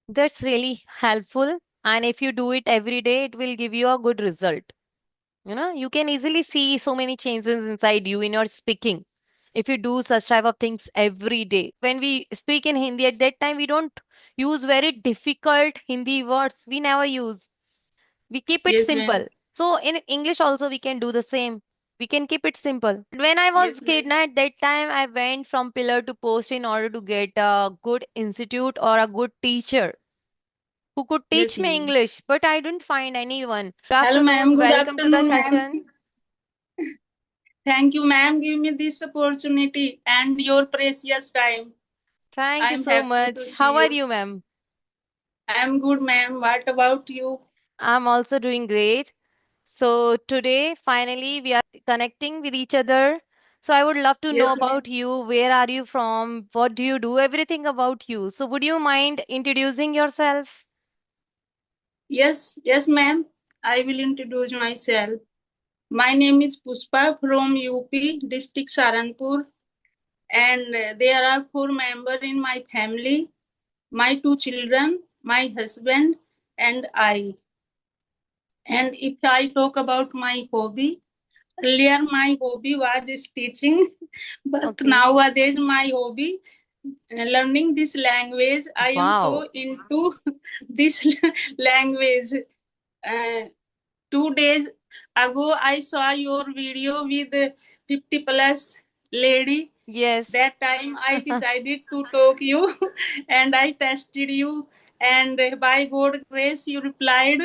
That's really helpful. And if you do it every day, it will give you a good result. You can easily see so many changes inside you in your speaking. If you do such type of things every day. When we speak in Hindi at that time, we don't use very difficult Hindi words. We never use. We keep it Yes, ma'am. simple. So in English also we can do the same. We can keep it simple. When I was Yes, kid, ma'am. at that time I went from pillar to post in order to get a good institute or a good teacher who could teach Yes, me ma'am. English, but I didn't find anyone. Good Hello, afternoon. ma'am. Good Welcome to the afternoon, ma'am. session. Thank you, ma'am. Give me this opportunity and your precious time. Thank you I'm so happy to much. see How are you. you, ma'am? I'm good, ma'am. What about you? I'm also doing great. So today, finally, we are connecting with each other. So I would love to know Yes, ma'am. about you. Where are you from? What do you do? Everything about you. So would you mind introducing yourself? Yes, ma'am. I will introduce myself. My name is Puspa from UP, District Saranpur, and there are four members in my family, my two children, my husband, and I. And if I talk about my hobby, earlier my hobby was teaching, but Okay. nowadays my hobby learning this language. I am so Wow. into this language. Uh, 2 days ago, I saw your video with 50 plus lady. Yes. That time I decided to talk you and I tested you, and by God grace you replied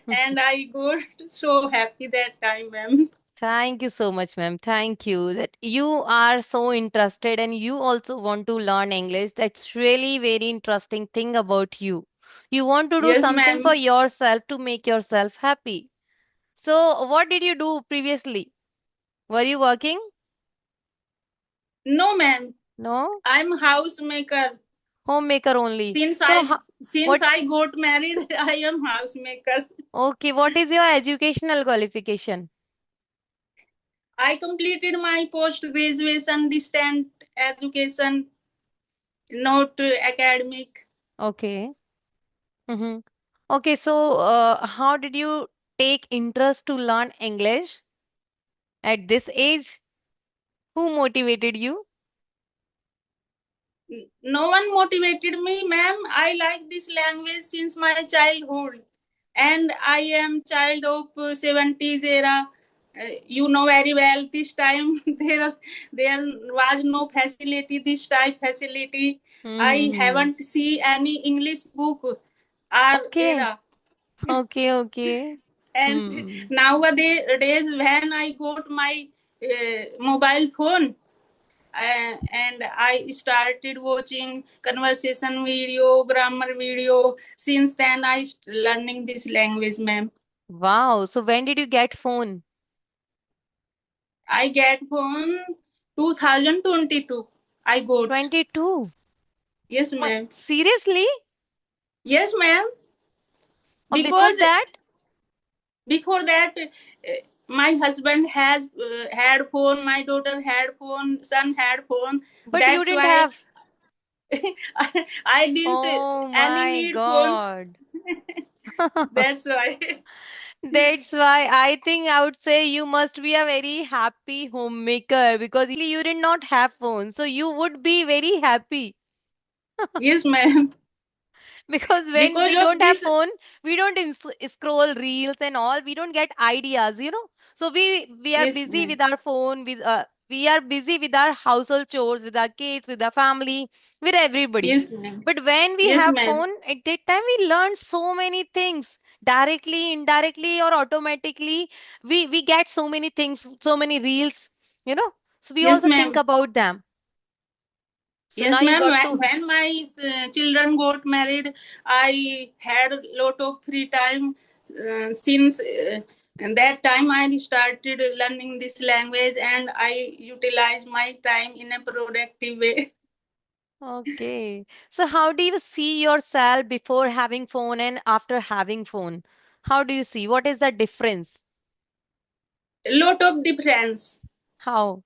and I got so happy that time, ma'am. Thank you so much, ma'am. Thank you that you are so interested and you also want to learn English. That's really very interesting thing about you. You want to do Yes, something for ma'am. yourself to make yourself happy. So, what did you do previously? Were you working? No, ma'am. No? I'm housemaker. Homemaker only. Since So, I since what? I got married, I am housemaker. Okay, what is your educational qualification? I completed my post graduation distant education, not academic. Okay. Mm-hmm. Okay, so how did you take interest to learn English at this age? Who motivated you? No one motivated me, ma'am. I like this language since my childhood, and I am child of 70s era. You know very well. This time there was no facility. This type facility. I Mm-hmm. haven't see any English book or Okay, era. okay, okay. And Hmm. nowadays when I got my mobile phone, and I started watching conversation video, grammar video. Since then, learning this language, ma'am. Wow. So when did you get phone? I get phone 2022. I got. 22. Yes, My, ma'am. seriously? Yes, ma'am. Or before Because that? before that, my husband has had phone, my daughter had phone, son had phone. But you That's didn't why have. I didn't Oh any my need phone. God. That's why. That's why I think I would say you must be a very happy homemaker because you did not have phone. So you would be very happy. Yes, ma'am. Because when Because we of don't have this, phone, we don't scroll reels and all. We don't get ideas. So we are yes, busy ma'am. with our phone, we are busy with our household chores, with our kids, with our family, with everybody. Yes, ma'am. But when we Yes, have ma'am. phone, at that time we learn so many things directly, indirectly, or automatically. We get so many things, so many reels. You know. So we Yes, also think ma'am. about them. So Yes, now you ma'am. got to. When my children got married, I had a lot of free time. Since and that time, I started learning this language, and I utilize my time in a productive way. Okay. So how do you see yourself before having phone and after having phone? How do you see? What is the difference? Lot of difference. How?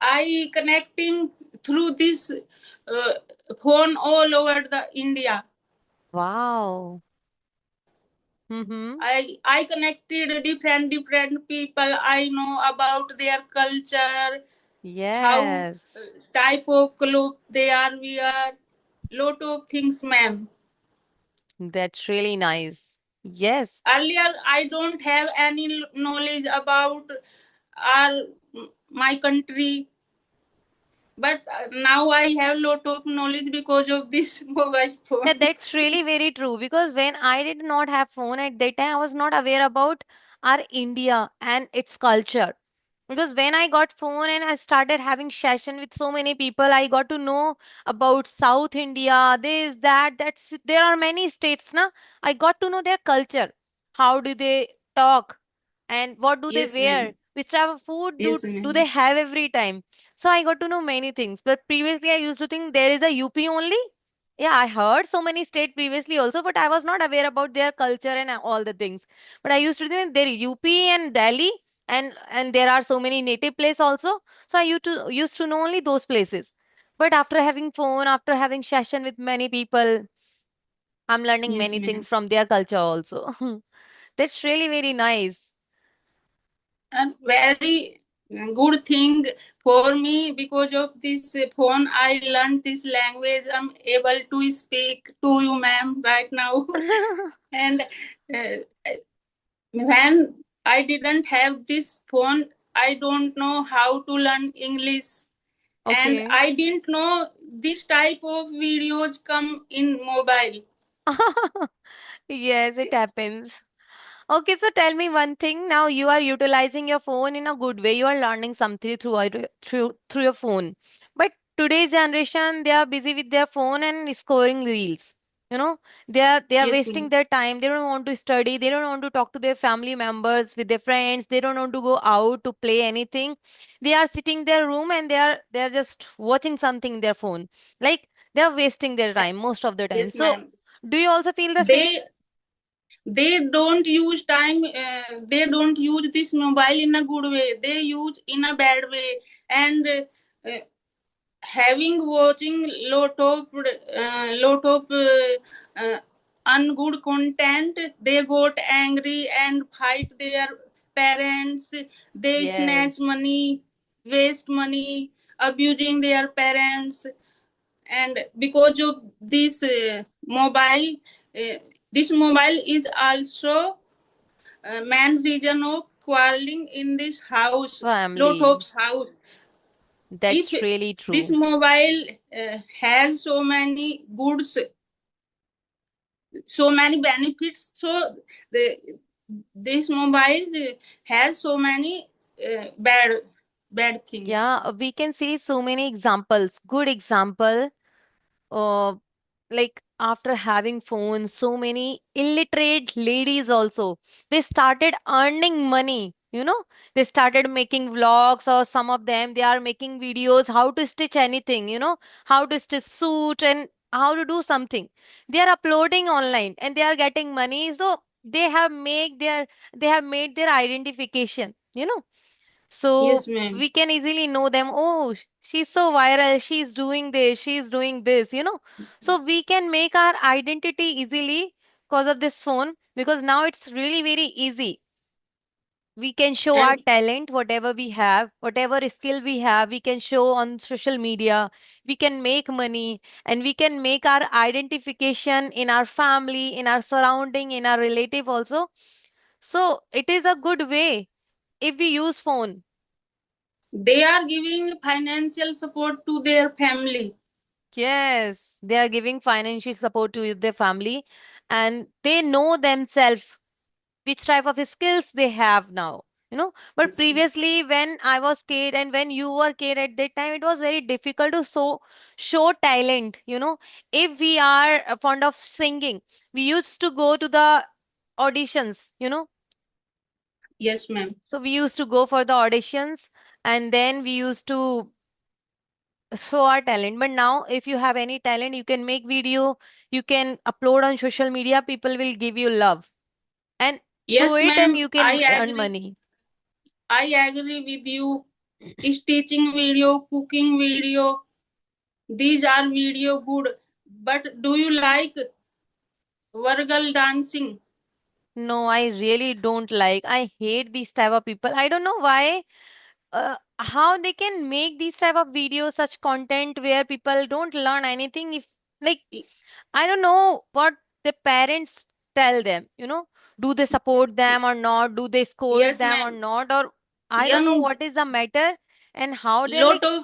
I connecting through this phone all over the India. Wow. Mm-hmm. I connected different people. I know about their culture, how Yes. type of clothes they are wear, lot of things, ma'am. That's really nice. Yes. Earlier, I don't have any knowledge about our my country, but now I have lot of knowledge because of this mobile Yeah, phone. that's really very true because when I did not have phone at that time, I was not aware about our India and its culture. Because when I got phone and I started having session with so many people, I got to know about South India, this, that, that's there are many states, na. I got to know their culture. How do they talk and what do they Yes, wear? ma'am. Which type of food Yes, do they ma'am. have every time? So I got to know many things. But previously I used to think there is a UP only. Yeah, I heard so many state previously also, but I was not aware about their culture and all the things. But I used to think there UP and Delhi and there are so many native place also. So I used to know only those places. But after having phone, after having session with many people, I'm learning Yes, many ma'am. things from their culture also. That's really very nice. And very good thing for me because of this phone. I learned this language. I'm able to speak to you, ma'am, right now. And when I didn't have this phone, I don't know how to learn English. And Okay. I didn't know this type of videos come in mobile. Yes, it happens. Okay, so tell me one thing. Now you are utilizing your phone in a good way. You are learning something through your phone. But today's generation, they are busy with their phone and scoring reels. You know, they are Yes, wasting ma'am. their time. They don't want to study. They don't want to talk to their family members, with their friends. They don't want to go out to play anything. They are sitting in their room and they are just watching something in their phone. Like they are wasting their time most of the time. Yes, So ma'am. do you also feel the same? They they don't use time. They don't use this mobile in a good way. They use in a bad way, and having watching lot of ungood content, they got angry and fight their parents. They snatch Yes. money, waste money, abusing their parents. And because of this mobile, uh, this mobile is also main reason of quarreling in this house, lot of Family. house. If That's really this true. mobile has so many goods, so many benefits, so the this mobile has so many bad things. Yeah, we can see so many examples. Good example. Uh, like after having phones, so many illiterate ladies also, they started earning money. They started making vlogs, or some of them they are making videos how to stitch anything, how to stitch suit and how to do something. They are uploading online and they are getting money. So they have made their identification. So Yes, ma'am. we can easily know them. Oh, she's so viral. She's doing this. She's doing this. So we can make our identity easily because of this phone, because now it's really very easy. We can show our And talent, whatever we have, whatever skill we have, we can show on social media. We can make money and we can make our identification in our family, in our surrounding, in our relative also. So it is a good way if we use phone. they are giving financial support to their family. Yes, they are giving financial support to their family and they know themselves which type of skills they have now. But Yes, yes. previously, when I was kid and when you were kid at that time, it was very difficult to show talent. If we are fond of singing, we used to go to the auditions. Yes, ma'am. So we used to go for the auditions and then we used to show our talent. But now if you have any talent, you can make video, you can upload on social media, people will give you love, and through Yes, it and ma'am. you can earn money. I agree with you. Stitching video, cooking video, these are video good. But do you like Vargal dancing. No, I really don't like. I hate these type of people. I don't know why. How they can make these type of videos, such content where people don't learn anything. If like, Y- I don't know what the parents tell them. Do they support y- them or not? Do they scold Yes, them or ma'am. not? Or I don't know Young, what is the matter and how they're lot like. of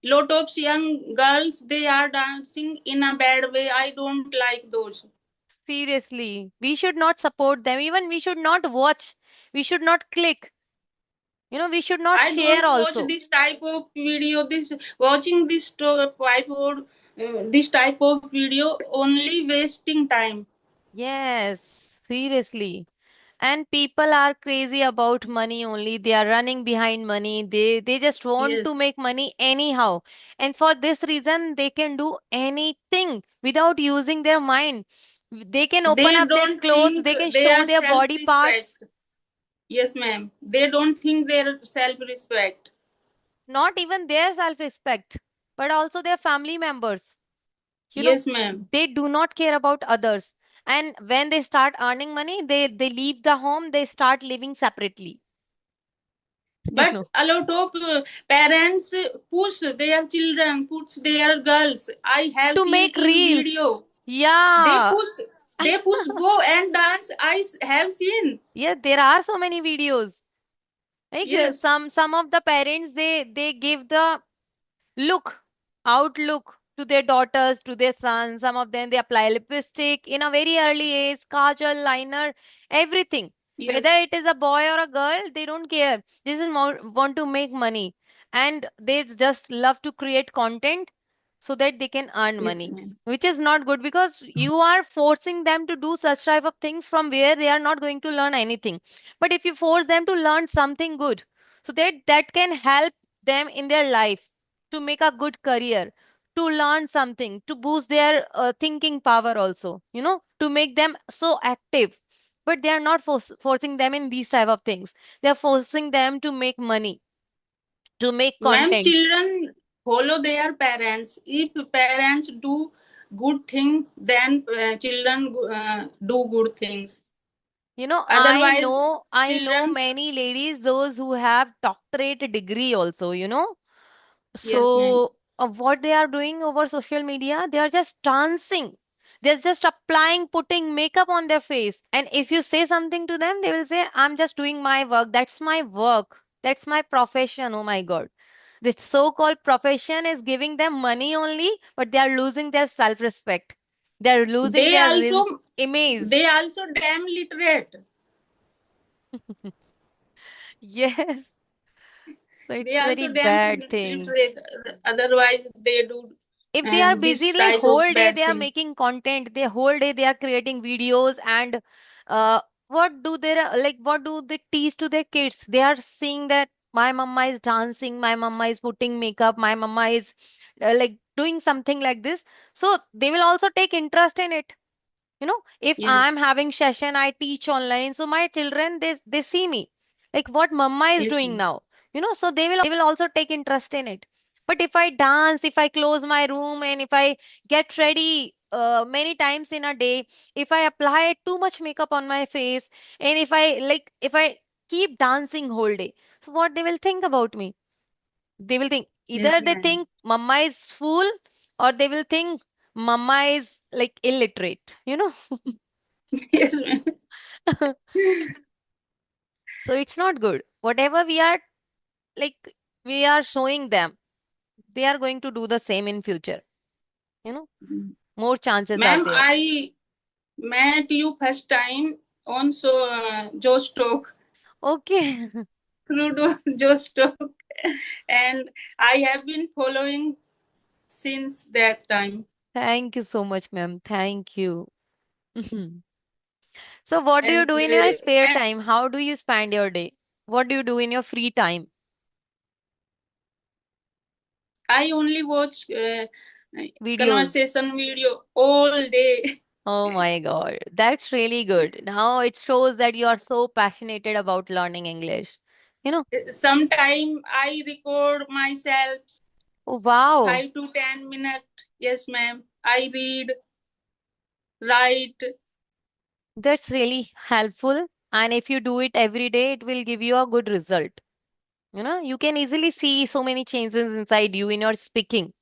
lot of young girls, they are dancing in a bad way. I don't like those. Seriously, we should not support them. Even we should not watch. We should not click. We should not I share don't watch also. this type of video. This watching this type of video only wasting time. Yes, seriously. And people are crazy about money only. They are running behind money. They just want to Yes, make money anyhow. And for this reason, they can do anything without using their mind. They can open they up their don't clothes, think they can they show are their body parts. self-respect. Yes, ma'am. They don't think their self-respect. Not even their self-respect, but also their family members. You know, Yes, ma'am. they do not care about others. And when they start earning money, they leave the home, they start living separately. you But know a lot of parents push their children, push their girls. I have to seen make in reels. video. They Yeah. push, they push go and dance. Have seen. Yeah, there are so many videos. Like Yes, some of the parents, they give the look, outlook to their daughters, to their sons. Some of them, they apply lipstick in a very early age, kajal, liner, everything. Whether yes, it is a boy or a girl, they don't care. They just want to make money, and they just love to create content so that they can earn yes, money, ma'am. which is not good because you are forcing them to do such type of things from where they are not going to learn anything. But if you force them to learn something good, so that can help them in their life, to make a good career, to learn something, to boost their thinking power also, to make them so active. But they are not forcing them in these type of things. They are forcing them to make money, to make Ma'am, content. children follow their parents. If parents do good thing, then children do good things. I Otherwise, know, I know children. many ladies, those who have doctorate degree also. Yes, ma'am. So, what they are doing over social media, they are just dancing. They're just applying, putting makeup on their face. And if you say something to them, they will say, I'm just doing my work. That's my work. That's my profession. Oh my God. This so called profession is giving them money only, but they are losing their self respect. They're losing They their also image. they also damn literate. Yes. So, They it's also very damn bad thing. literate. Otherwise, they do If they are busy, this like type of whole day bad they are thing. making content, they whole day they are creating videos, and uh, what do they teach to their kids? They are seeing that my mama is dancing, my mama is putting makeup, my mama is like doing something like this, so they will also take interest in it. If I'm Yes, having session, I teach online, so my children, they see me like what mama is yes, doing ma'am. now. So they will also take interest in it. But if I dance, if I close my room, and if I get ready many times in a day, if I apply too much makeup on my face, and if I keep dancing whole day, so what they will think about me? They will think, either Yes, they ma'am. think mama is fool, or they will think mama is like illiterate. Yes, ma'am. So it's not good. Whatever like we are showing them, they are going to do the same in future. You know, more chances are Ma'am, there. I met you first time on Josh Talk Okay. through Josh Talk, and I have been following since that time. Thank you so much, ma'am. Thank you. So what do you And do in your spare time? How do you spend your day? What do you do in your free time? I only watch Videos. conversation video all day. Oh my God. That's really good. Now it shows that you are so passionate about learning English. You know, Sometime I record myself oh, wow. 5 to 10 minutes. Yes, ma'am. I read write. That's really helpful. And if you do it every day, it will give you a good result. You can easily see so many changes inside you in your speaking.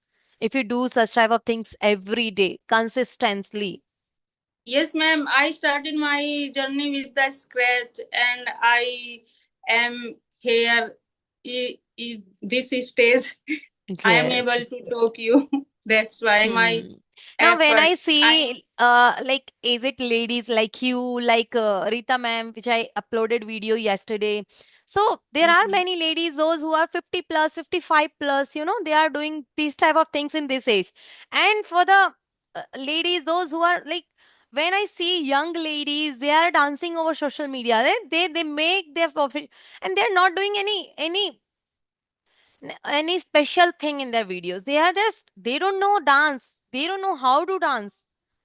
If you do such type of things every day, consistently. Yes, ma'am. I started my journey with the scratch, and I am here. This stage, I am Yes. able to talk you. That's why my Hmm. Now, when I effort. I am. see, like, is it ladies like you, like Rita ma'am, which I uploaded video yesterday. So there Yes, are ma'am. many ladies, those who are 50 plus, 55 plus, they are doing these type of things in this age. And for the ladies, those who are like, when I see young ladies, they are dancing over social media. They make their profit, and they're not doing any special thing in their videos. They don't know dance. They don't know how to dance.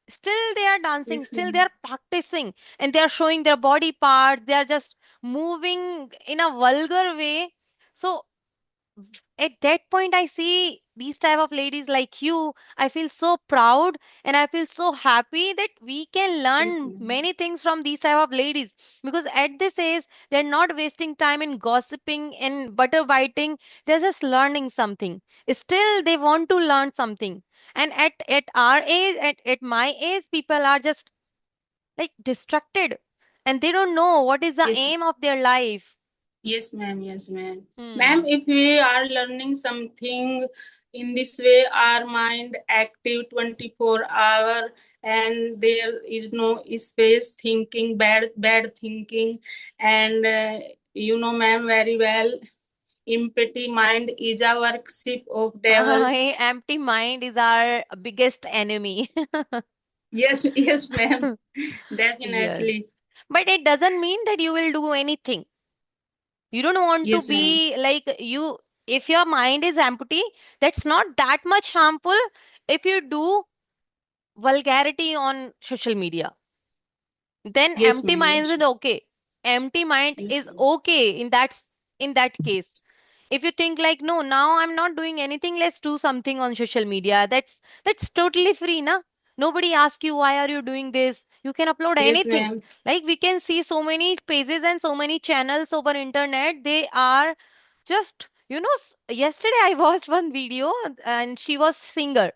Still they are dancing, Yes, still they ma'am. are practicing, and they are showing their body parts. They are just moving in a vulgar way. So at that point I see these type of ladies like you. I feel so proud, and I feel so happy that we can Yes, learn ma'am. many things from these type of ladies, because at this age they're not wasting time in gossiping and butter biting. They're just learning something. Still they want to learn something. And at our age, at my age, people are just like distracted, and they don't know what is the Yes, aim of their life. yes, ma'am. Yes, ma'am. Ma'am, Hmm. if we are learning something in this way, our mind active 24 hour, and there is no space thinking, bad thinking. And ma'am, very well, empty mind is a worship of devil. Empty mind is our biggest enemy. Yes, yes, ma'am. Yes. Definitely. But it doesn't mean that you will do anything. You don't want to Yes, ma'am. be like you. If your mind is empty, that's not that much harmful if you do vulgarity on social media. Then Yes, empty ma'am. mind Yes. is okay. Empty mind Yes, is ma'am. okay in that case. If you think like, no, now I'm not doing anything, let's do something on social media. That's totally free, na? Nobody asks you why are you doing this. You can upload Yes, anything. ma'am. Like we can see so many pages and so many channels over internet. They are just, yesterday I watched one video, and she was singer,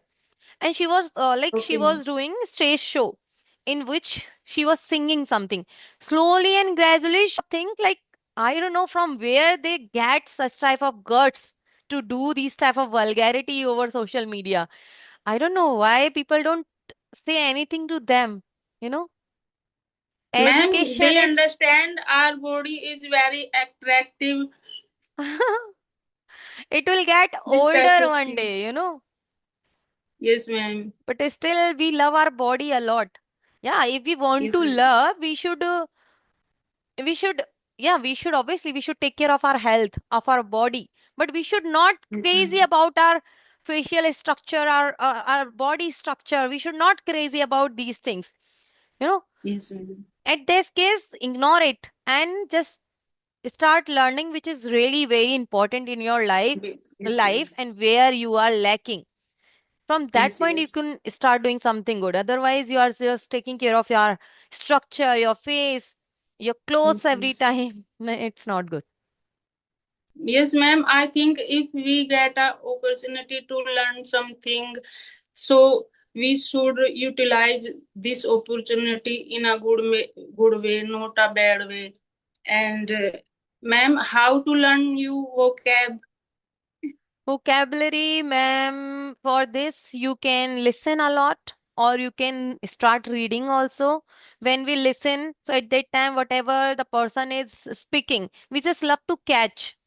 and she was like she Okay, ma'am. was doing stage show in which she was singing something. Slowly and gradually she think like, I don't know from where they get such type of guts to do these type of vulgarity over social media. I don't know why people don't say anything to them you know Ma'am, Education they is understand our body is very attractive. it will get This type older of one thing. day. Yes, ma'am. But still we love our body a lot. Yeah, if we want to Yes, ma'am. love, we should yeah, we should take care of our health, of our body, but we should not Yes, crazy ma'am. about our facial structure, our body structure. We should not crazy about these things you know Yes, ma'am. at this case, ignore it and just start learning, which is really very important in your Yes, life, yes. and where you are lacking. From that Yes, point you yes. can start doing something good. Otherwise you are just taking care of your structure, your face, your clothes Yes, every yes. time. It's not good. Yes, ma'am. I think if we get a opportunity to learn something, so we should utilize this opportunity in a good way, not a bad way. And ma'am, how to learn new vocab? Vocabulary, ma'am, for this you can listen a lot, or you can start reading also. When we listen, so at that time, whatever the person is speaking, we just love to catch.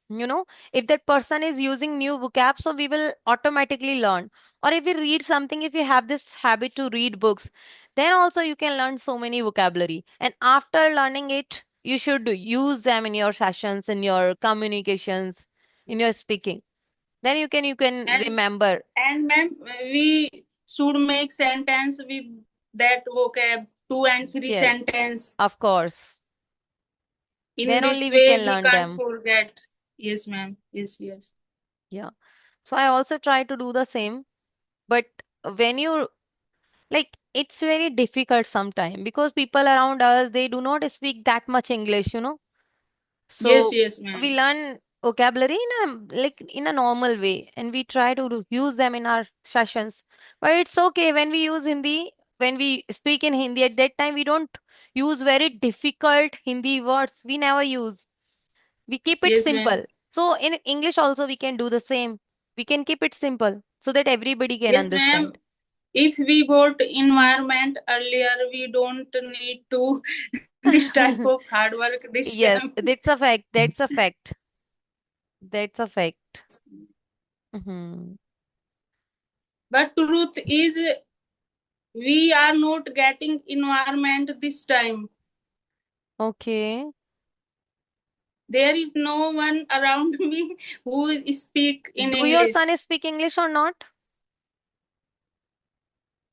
If that person is using new vocab, so we will automatically learn. Or if we read something, if you have this habit to read books, then also you can learn so many vocabulary. And after learning it, you should use them in your sessions, in your communications, in your speaking. Then you can And remember. and ma'am, we should make sentence with that vocab, two and three Yes, sentence. of course. In Then this only we way, can we learn can't them. forget. Yes, ma'am. Yes, yes. Yeah. So I also try to do the same. But when you like it's very difficult sometimes because people around us, they do not speak that much English, you know. Yes, So yes, we ma'am. learn vocabulary in in a normal way, and we try to use them in our sessions. But it's okay when we use Hindi, when we speak in Hindi. At that time, we don't use very difficult Hindi words. We never use. We keep it Yes, ma'am. simple. So in English also we can do the same. We can keep it simple so that everybody can Yes, ma'am. understand. If we got environment earlier, we don't need to this type of hard work this Yes, time. that's a fact. That's a fact. That's a fact. Hmm. But truth is, we are not getting environment this time. Okay. There is no one around me who speak in Do your English. son speak English or not?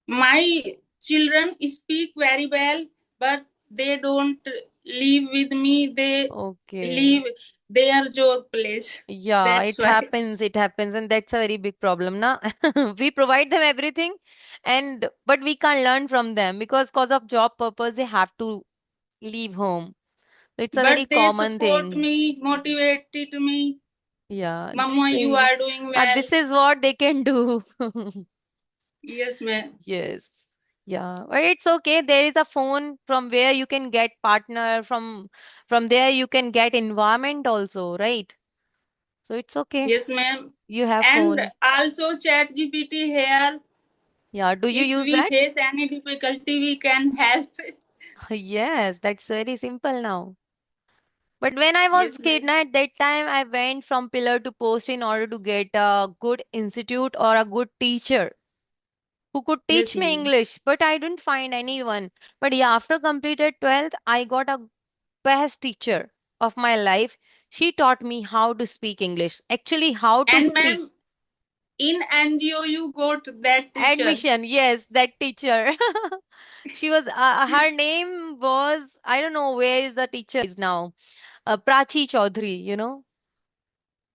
My children speak very well, but they don't live with me. They Okay. live their job place. Yeah, That's it why. happens. It happens, and that's a very big problem, na? We provide them everything, and but we can't learn from them because of job purpose, they have to leave home. It's a very But they common support thing. me, motivated me. Yeah, Mama, you are doing well. this is what they can do. Yes, ma'am. Yes. Yeah, but it's okay. There is a phone from where you can get partner from there you can get environment also, right? So it's okay. Yes, ma'am. You have And phone. also chat GPT here. Yeah, do you If use we that? face any difficulty, we can help. Yes, that's very simple now. But when I was Yes, kid, ma'am. na, at that time I went from pillar to post in order to get a good institute or a good teacher who could Yes, teach me ma'am. English, but I didn't find anyone. But yeah, after completed 12th, I got a best teacher of my life. She taught me how to speak English. Actually, how to And speak. ma'am, in NGO, you got that teacher. Admission, yes, that teacher. She was, her name was, I don't know where is the teacher is now. Prachi Chaudhary, you know.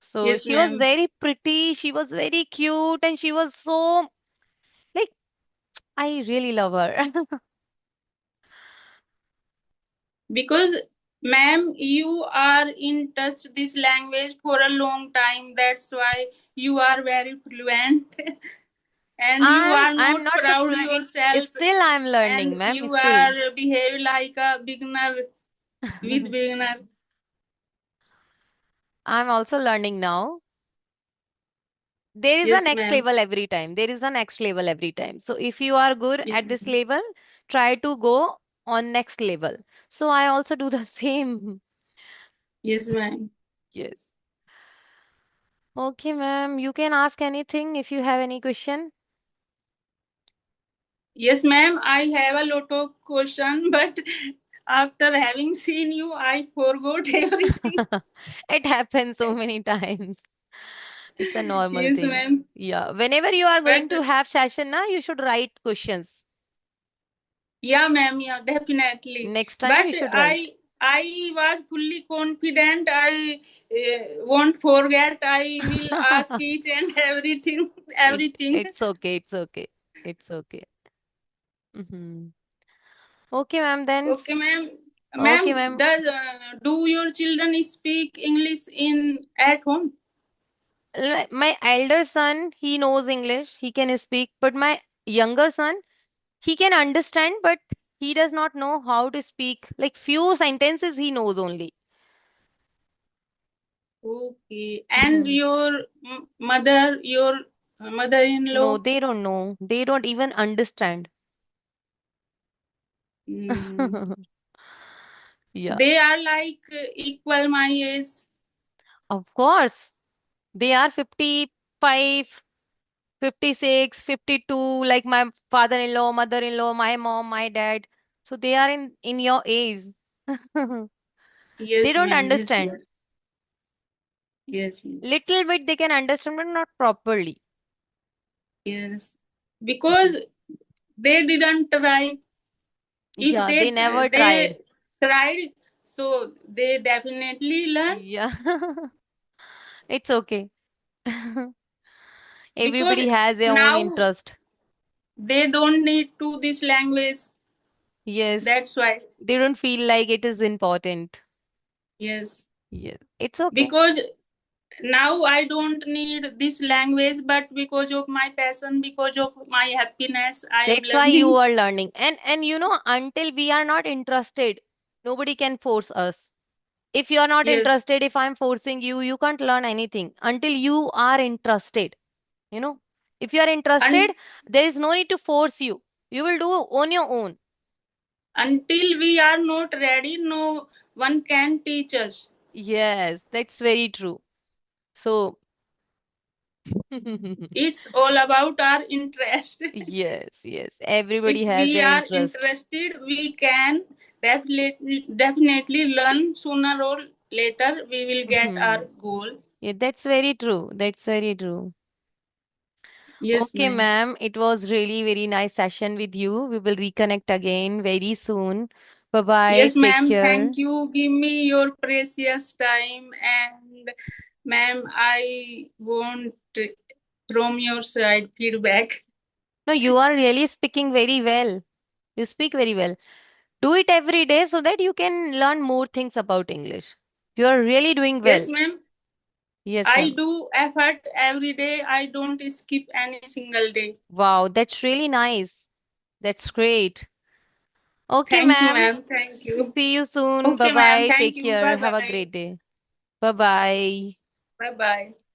So Yes, she was ma'am. very pretty, she was very cute, and she was so, like, I really love her. Because, ma'am, you are in touch this language for a long time. That's why you are very fluent. And you are I'm not not so proud fluent. yourself. Still, I'm And learning, ma'am. you Still. are behave like a beginner with beginner. I'm also learning now. There is a Yes, next ma'am. level every time. There is a next level every time. So if you are good at Yes, this level, try to go on next level. So I also do the same. yes, ma'am. Yes. Okay, ma'am. You can ask anything if you have any question. Yes, ma'am. I have a lot of question, but after having seen you, I forgot everything. It happens so many times. It's a normal Yes, thing. ma'am. Yeah. Whenever you are going But to have session, na, you should write questions. yeah, ma'am. Yeah, definitely. Next time But you should write. I was fully confident. I won't forget. I will ask each and everything. Everything. It's okay. It's okay. It's okay. Hmm. Okay, ma'am. Okay, ma'am. Okay, Ma'am, ma'am. does do your children speak English in at home? My elder son, he knows English. He can speak. But my younger son, he can understand, but he does not know how to speak. Like few sentences he knows only. Okay. And your mother, your No, mother-in-law, they don't know. They don't even understand. mm, Yeah, they are like equal my age. of course. They are 55, 56, 52, like my father-in-law, mother-in-law, my mom, my dad. So they are in your age. They Yes, don't ma'am. Yes, understand. yes. Yes, yes. Little bit they can understand, but not properly. Yes. Because they didn't try. If Yeah, they never tried. they tried, so they definitely learn. Yeah, it's okay. Because Everybody has their own now interest. they don't need to this language. Yes, That's why. they don't feel like it is important. Yes. Yeah, it's okay. Because now I don't need this language, but because of my passion, because of my happiness, I am That's why you learning. are learning. And you know, until we are not interested, nobody can force us. If you are not Yes. interested, if I'm forcing you, you can't learn anything until you are interested. You know, if you are interested, And there is no need to force you. You will do on your own. until we are not ready, no one can teach us. Yes, that's very true. So, It's all about our interest. yes, yes, everybody If has we their are interest. interested, we can definitely learn sooner or later. We will get our goal. Yeah, that's very true. That's very true. Yes, Okay, ma'am. ma'am, it was really very nice session with you. We will reconnect again very soon. Bye bye. Yes, Take ma'am. care. Thank you. Give me your precious time. And, ma'am, I want from your side feedback. No, you are really speaking very well. You speak very well. Do it every day so that you can learn more things about English. You are really doing Yes, well. ma'am. Yes, I ma'am. do effort every day. I don't skip any single day. Wow, that's really nice. That's great. Okay, Thank you, ma'am. ma'am. Thank you. See you soon. Bye Okay, ma'am. bye. Thank Take you. care. Bye Have a bye. great day. Bye bye. Bye bye.